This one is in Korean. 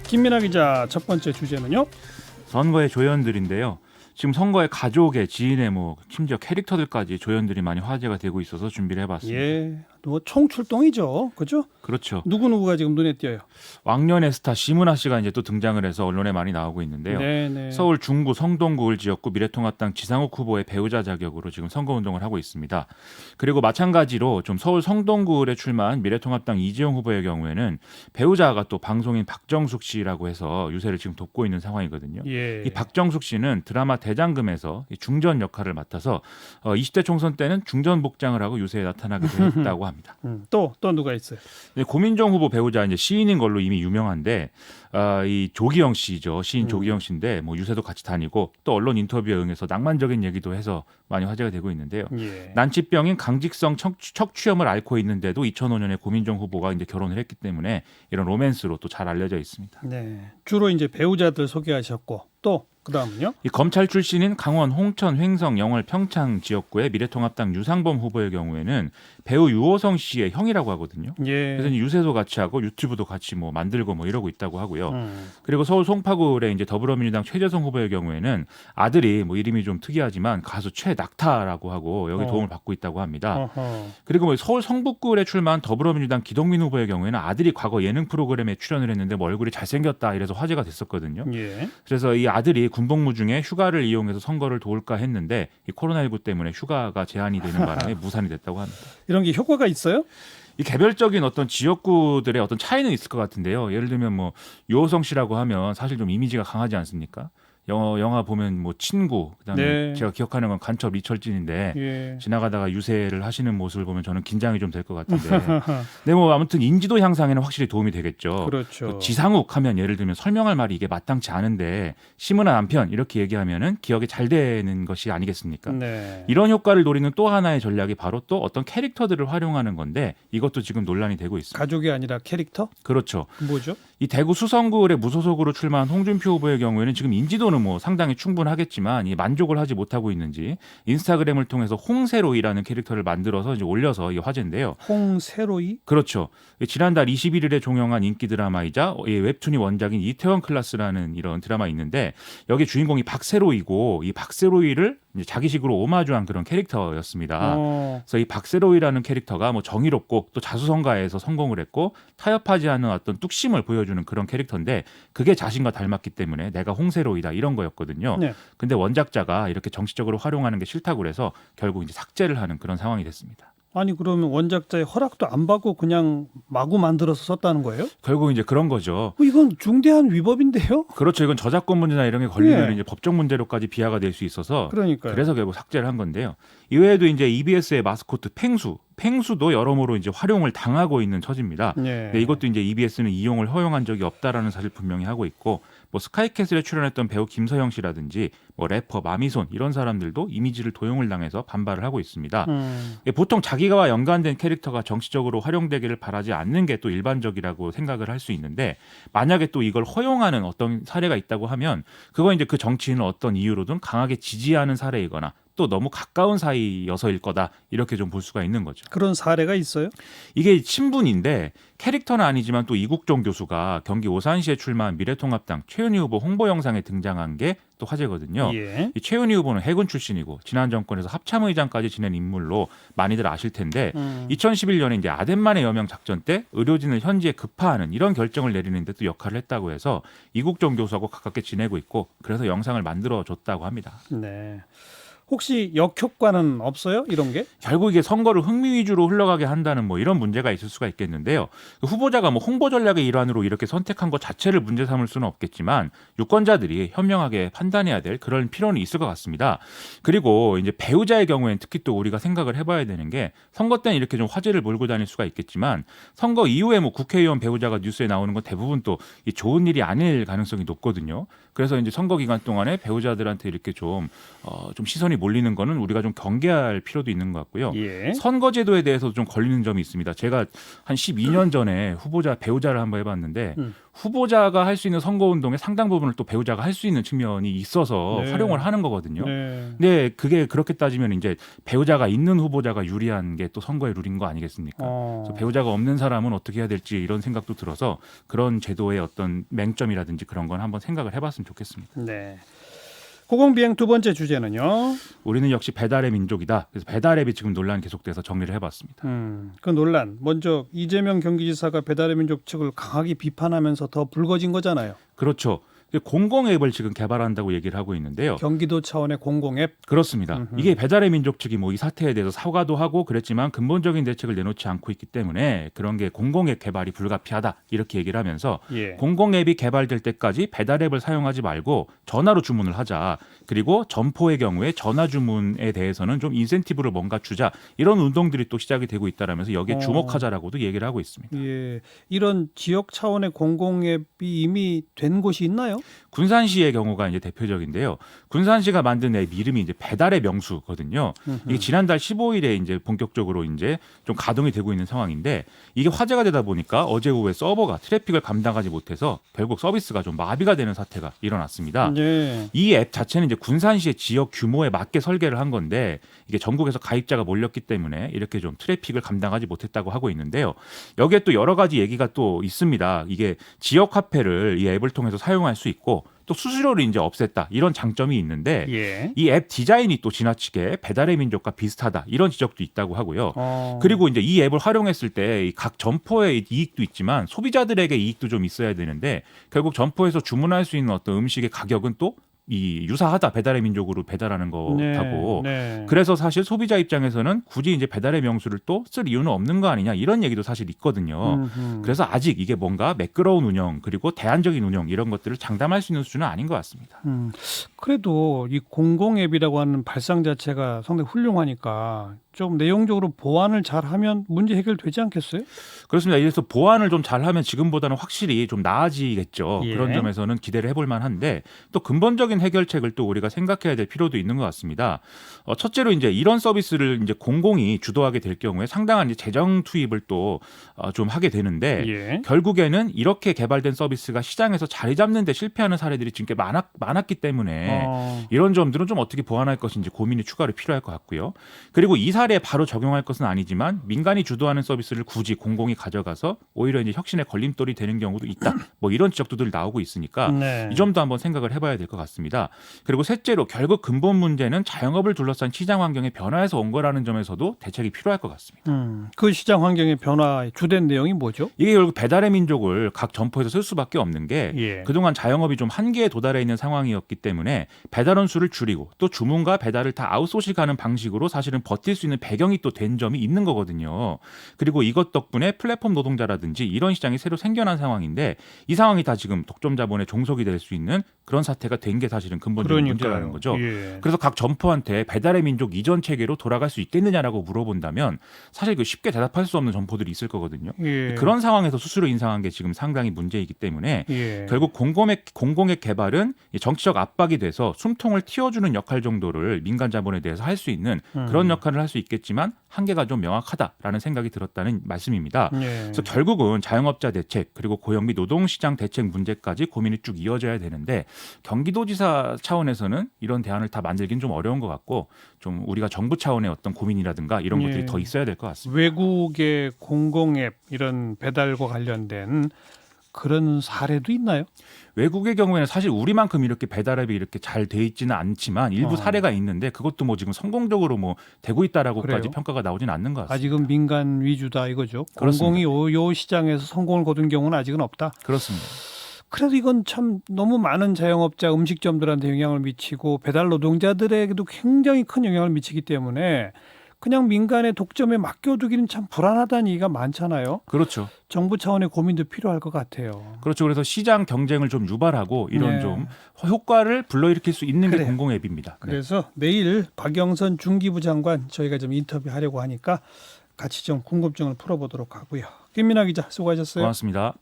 김민하 기자, 첫 번째 주제는요? 선거의 조연들인데요. 지금 선거의 가족의 지인의 심지어 캐릭터들까지 조연들이 많이 화제가 되고 있어서 준비를 해봤습니다. 예, 뭐 총출동이죠, 그죠? 그렇죠. 누구가 지금 눈에 띄어요? 왕년의 스타 심은하 씨가 이제 또 등장을 해서 언론에 많이 나오고 있는데요. 네네. 서울 중구 성동구 을지역구 미래통합당 지상욱 후보의 배우자 자격으로 지금 선거운동을 하고 있습니다. 그리고 마찬가지로 좀 서울 성동구 을에 출마한 미래통합당 이재용 후보의 경우에는 배우자가 또 방송인 박정숙 씨라고 해서 유세를 지금 돕고 있는 상황이거든요. 예. 이 박정숙 씨는 드라마 대장금에서 이 중전 역할을 맡아서 20대 총선 때는 중전 복장을 하고 유세에 나타나기도 했다고 합니다. 또 누가 있어요? 네, 고민정 후보 배우자 이제 시인인 걸로 이미 유명한데 이 조기영 씨죠. 시인 조기영 씨인데 유세도 같이 다니고 또 언론 인터뷰에 응해서 낭만적인 얘기도 해서 많이 화제가 되고 있는데요. 예. 난치병인 강직성 척추염을 앓고 있는데도 2005년에 고민정 후보가 이제 결혼을 했기 때문에 이런 로맨스로 또 잘 알려져 있습니다. 네, 주로 이제 배우자들 소개하셨고 또 그다음은요? 이 검찰 출신인 강원 홍천 횡성 영월 평창 지역구의 미래통합당 유상범 후보의 경우에는 배우 유호성 씨의 형이라고 하거든요. 예. 그래서 유세도 같이 하고 유튜브도 같이 만들고 이러고 있다고 하고요. 그리고 서울 송파구의 이제 더불어민주당 최재성 후보의 경우에는 아들이 이름이 좀 특이하지만 가수 최낙타라고 하고 여기 도움을 받고 있다고 합니다. 어허. 그리고 서울 성북구에 출마한 더불어민주당 기동민 후보의 경우에는 아들이 과거 예능 프로그램에 출연을 했는데 얼굴이 잘생겼다 이래서 화제가 됐었거든요. 예. 그래서 이 아들이 군복무 중에 휴가를 이용해서 선거를 도울까 했는데 이 코로나19 때문에 휴가가 제한이 되는 바람에 무산이 됐다고 합니다. 이런 게 효과가 있어요? 이 개별적인 어떤 지역구들의 어떤 차이는 있을 것 같은데요. 예를 들면 유호성 씨라고 하면 사실 좀 이미지가 강하지 않습니까? 영화 보면 친구, 그다음에 네. 제가 기억하는 건 간첩 이철진인데 예. 지나가다가 유세를 하시는 모습을 보면 저는 긴장이 좀 될 것 같은데. 네, 아무튼 인지도 향상에는 확실히 도움이 되겠죠. 그렇죠. 지상욱 하면 예를 들면 설명할 말이 이게 마땅치 않은데 심은하 남편 이렇게 얘기하면은 기억이 잘 되는 것이 아니겠습니까? 네. 이런 효과를 노리는 또 하나의 전략이 바로 또 어떤 캐릭터들을 활용하는 건데 이것도 지금 논란이 되고 있습니다. 가족이 아니라 캐릭터? 그렇죠. 뭐죠? 이 대구 수성구의 무소속으로 출마한 홍준표 후보의 경우에는 지금 인지도는 상당히 충분하겠지만 이 만족을 하지 못하고 있는지 인스타그램을 통해서 홍세로이라는 캐릭터를 만들어서 이제 올려서 이게 화제인데요. 홍세로이? 그렇죠. 지난달 21일에 종영한 인기 드라마이자 웹툰이 원작인 이태원 클라스라는 이런 드라마 있는데 여기 주인공이 박세로이고 이 박세로이를 이제 자기식으로 오마주한 그런 캐릭터였습니다. 그래서 이 박세로이라는 캐릭터가 정의롭고 또 자수성가해서 성공을 했고 타협하지 않는 어떤 뚝심을 보여주는 그런 캐릭터인데 그게 자신과 닮았기 때문에 내가 홍세로이다 이런 거였거든요. 네. 근데 원작자가 이렇게 정치적으로 활용하는 게 싫다고 그래서 결국 이제 삭제를 하는 그런 상황이 됐습니다. 아니 그러면 원작자의 허락도 안 받고 그냥 마구 만들어서 썼다는 거예요? 결국 이제 그런 거죠. 이건 중대한 위법인데요? 그렇죠. 이건 저작권 문제나 이런 게 걸리면 예. 이제 법적 문제로까지 비하가 될 수 있어서 그러니까요. 그래서 결국 삭제를 한 건데요. 이외에도 이제 EBS의 마스코트 펭수도 여러모로 이제 활용을 당하고 있는 처지입니다. 네. 근데 이것도 이제 EBS는 이용을 허용한 적이 없다라는 사실 분명히 하고 있고 스카이캐슬에 출연했던 배우 김서영 씨라든지 래퍼 마미손 이런 사람들도 이미지를 도용을 당해서 반발을 하고 있습니다. 보통 자기와 연관된 캐릭터가 정치적으로 활용되기를 바라지 않는 게 또 일반적이라고 생각을 할 수 있는데 만약에 또 이걸 허용하는 어떤 사례가 있다고 하면 그건 이제 그 정치인을 어떤 이유로든 강하게 지지하는 사례이거나 또 너무 가까운 사이여서일 거다 이렇게 좀 볼 수가 있는 거죠. 그런 사례가 있어요? 이게 친분인데 캐릭터는 아니지만 또 이국종 교수가 경기 오산시에 출마한 미래통합당 최은희 후보 홍보 영상에 등장한 게 또 화제거든요. 예. 이 최은희 후보는 해군 출신이고 지난 정권에서 합참의장까지 지낸 인물로 많이들 아실 텐데 2011년에 이제 아덴만의 여명 작전 때 의료진을 현지에 급파하는 이런 결정을 내리는 데 또 역할을 했다고 해서 이국종 교수하고 가깝게 지내고 있고 그래서 영상을 만들어 줬다고 합니다. 네. 혹시 역효과는 없어요? 이런 게? 결국 이게 선거를 흥미 위주로 흘러가게 한다는 이런 문제가 있을 수가 있겠는데요. 후보자가 홍보 전략의 일환으로 이렇게 선택한 것 자체를 문제 삼을 수는 없겠지만 유권자들이 현명하게 판단해야 될 그런 필요는 있을 것 같습니다. 그리고 이제 배우자의 경우에는 특히 또 우리가 생각을 해봐야 되는 게 선거 때는 이렇게 좀 화제를 몰고 다닐 수가 있겠지만 선거 이후에 국회의원 배우자가 뉴스에 나오는 건 대부분 또 좋은 일이 아닐 가능성이 높거든요. 그래서 이제 선거 기간 동안에 배우자들한테 이렇게 좀 시선이 사람이 몰리는 거는 우리가 좀 경계할 필요도 있는 것 같고요. 예. 선거제도에 대해서도 좀 걸리는 점이 있습니다. 제가 한 12년 전에 배우자를 한번 해봤는데 후보자가 할 수 있는 선거운동의 상당 부분을 또 배우자가 할 수 있는 측면이 있어서 네. 활용을 하는 거거든요. 네. 근데 그게 그렇게 따지면 이제 배우자가 있는 후보자가 유리한 게 또 선거의 룰인 거 아니겠습니까? 그래서 배우자가 없는 사람은 어떻게 해야 될지 이런 생각도 들어서 그런 제도의 어떤 맹점이라든지 그런 건 한번 생각을 해봤으면 좋겠습니다. 네. 고공비행 두 번째 주제는요. 우리는 역시 배달의 민족이다. 그래서 배달앱이 지금 논란이 계속돼서 정리를 해봤습니다. 그 논란 먼저 이재명 경기지사가 배달의 민족 측을 강하게 비판하면서 더 불거진 거잖아요. 그렇죠. 공공앱을 지금 개발한다고 얘기를 하고 있는데요. 경기도 차원의 공공앱. 그렇습니다. 이게 배달의 민족 측이 뭐 이 사태에 대해서 사과도 하고 그랬지만 근본적인 대책을 내놓지 않고 있기 때문에 그런 게 공공앱 개발이 불가피하다 이렇게 얘기를 하면서 예. 공공앱이 개발될 때까지 배달앱을 사용하지 말고 전화로 주문을 하자. 그리고 점포의 경우에 전화 주문에 대해서는 좀 인센티브를 뭔가 주자. 이런 운동들이 또 시작이 되고 있다라면서 여기에 주목하자라고도 얘기를 하고 있습니다. 예. 이런 지역 차원의 공공앱이 이미 된 곳이 있나요? 군산시의 경우가 이제 대표적인데요. 군산시가 만든 앱 이름이 이제 배달의 명수거든요. 이게 지난달 15일에 이제 본격적으로 이제 좀 가동이 되고 있는 상황인데 이게 화제가 되다 보니까 어제 오후에 서버가 트래픽을 감당하지 못해서 결국 서비스가 좀 마비가 되는 사태가 일어났습니다. 예. 이 앱 자체는 이제 군산시의 지역 규모에 맞게 설계를 한 건데 이게 전국에서 가입자가 몰렸기 때문에 이렇게 좀 트래픽을 감당하지 못했다고 하고 있는데요. 여기에 또 여러 가지 얘기가 또 있습니다. 이게 지역 화폐를 이 앱을 통해서 사용할 수 있고 또 수수료를 이제 없앴다 이런 장점이 있는데 예. 이 앱 디자인이 또 지나치게 배달의 민족과 비슷하다 이런 지적도 있다고 하고요. 그리고 이제 이 앱을 활용했을 때 각 점포의 이익도 있지만 소비자들에게 이익도 좀 있어야 되는데 결국 점포에서 주문할 수 있는 어떤 음식의 가격은 또 이 유사하다 배달의 민족으로 배달하는 것하고 네. 그래서 사실 소비자 입장에서는 굳이 이제 배달의 명수를 또 쓸 이유는 없는 거 아니냐 이런 얘기도 사실 있거든요. 그래서 아직 이게 뭔가 매끄러운 운영 그리고 대안적인 운영 이런 것들을 장담할 수 있는 수준은 아닌 것 같습니다. 그래도 이 공공앱이라고 하는 발상 자체가 상당히 훌륭하니까 좀 내용적으로 보완을 잘하면 문제 해결되지 않겠어요? 그렇습니다. 이래서 보완을 좀 잘하면 지금보다는 확실히 좀 나아지겠죠. 예. 그런 점에서는 기대를 해볼 만한데 또 근본적인 해결책을 또 우리가 생각해야 될 필요도 있는 것 같습니다. 첫째로 이제 이런 서비스를 이제 공공이 주도하게 될 경우에 상당한 이제 재정 투입을 또 좀 하게 되는데 예. 결국에는 이렇게 개발된 서비스가 시장에서 자리 잡는 데 실패하는 사례들이 지금 꽤 많았기 때문에 이런 점들은 좀 어떻게 보완할 것인지 고민이 추가로 필요할 것 같고요. 그리고 이 사례에 바로 적용할 것은 아니지만 민간이 주도하는 서비스를 굳이 공공이 가져가서 오히려 이제 혁신의 걸림돌이 되는 경우도 있다. 뭐 이런 지적도들 나오고 있으니까 네. 이 점도 한번 생각을 해봐야 될 것 같습니다. 그리고 셋째로 결국 근본 문제는 자영업을 둘러싼 시장 환경의 변화에서 온 거라는 점에서도 대책이 필요할 것 같습니다. 그 시장 환경의 변화의 주된 내용이 뭐죠? 이게 결국 배달의 민족을 각 점포에서 쓸 수밖에 없는 게 예. 그동안 자영업이 좀 한계에 도달해 있는 상황이었기 때문에 배달원 수를 줄이고 또 주문과 배달을 다 아웃소싱하는 방식으로 사실은 버틸 수 있는 배경이 또 된 점이 있는 거거든요. 그리고 이것 덕분에 플랫폼 노동자라든지 이런 시장이 새로 생겨난 상황인데 이 상황이 다 지금 독점 자본의 종속이 될 수 있는 그런 사태가 된 게 사실은 근본적인 문제라는 거죠. 예. 그래서 각 점포한테 배달의 민족 이전 체계로 돌아갈 수 있겠느냐라고 물어본다면 사실 그 쉽게 대답할 수 없는 점포들이 있을 거거든요. 예. 그런 상황에서 수수료 인상한 게 지금 상당히 문제이기 때문에 예. 결국 공공의 개발은 정치적 압박이 돼서 숨통을 틔워주는 역할 정도를 민간 자본에 대해서 할 수 있는 그런 역할을 할 수 있겠지만 한계가 좀 명확하다라는 생각이 들었다는 말씀입니다. 예. 그래서 결국은 자영업자 대책 그리고 고용 및 노동시장 대책 문제까지 고민이 쭉 이어져야 되는데 경기도지사 차원에서는 이런 대안을 다 만들긴 좀 어려운 것 같고 좀 우리가 정부 차원의 어떤 고민이라든가 이런 예. 것들이 더 있어야 될 것 같습니다. 외국의 공공앱 이런 배달과 관련된 그런 사례도 있나요? 외국의 경우에는 사실 우리만큼 이렇게 배달앱이 이렇게 잘 돼 있지는 않지만 일부 사례가 있는데 그것도 뭐 지금 성공적으로 뭐 되고 있다라고까지 그래요? 평가가 나오진 않는 것 같습니다. 아직은 민간 위주다 이거죠. 그렇습니다. 공공이 요 시장에서 성공을 거둔 경우는 아직은 없다. 그렇습니다. 그래도 이건 참 너무 많은 자영업자 음식점들한테 영향을 미치고 배달 노동자들에게도 굉장히 큰 영향을 미치기 때문에 그냥 민간의 독점에 맡겨두기는 참 불안하다는 얘기가 많잖아요. 그렇죠. 정부 차원의 고민도 필요할 것 같아요. 그렇죠. 그래서 시장 경쟁을 좀 유발하고 이런 네. 좀 효과를 불러일으킬 수 있는 게 그래요. 공공앱입니다. 네. 그래서 내일 박영선 중기부 장관 저희가 좀 인터뷰하려고 하니까 같이 좀 궁금증을 풀어보도록 하고요. 김민아 기자 수고하셨어요. 고맙습니다.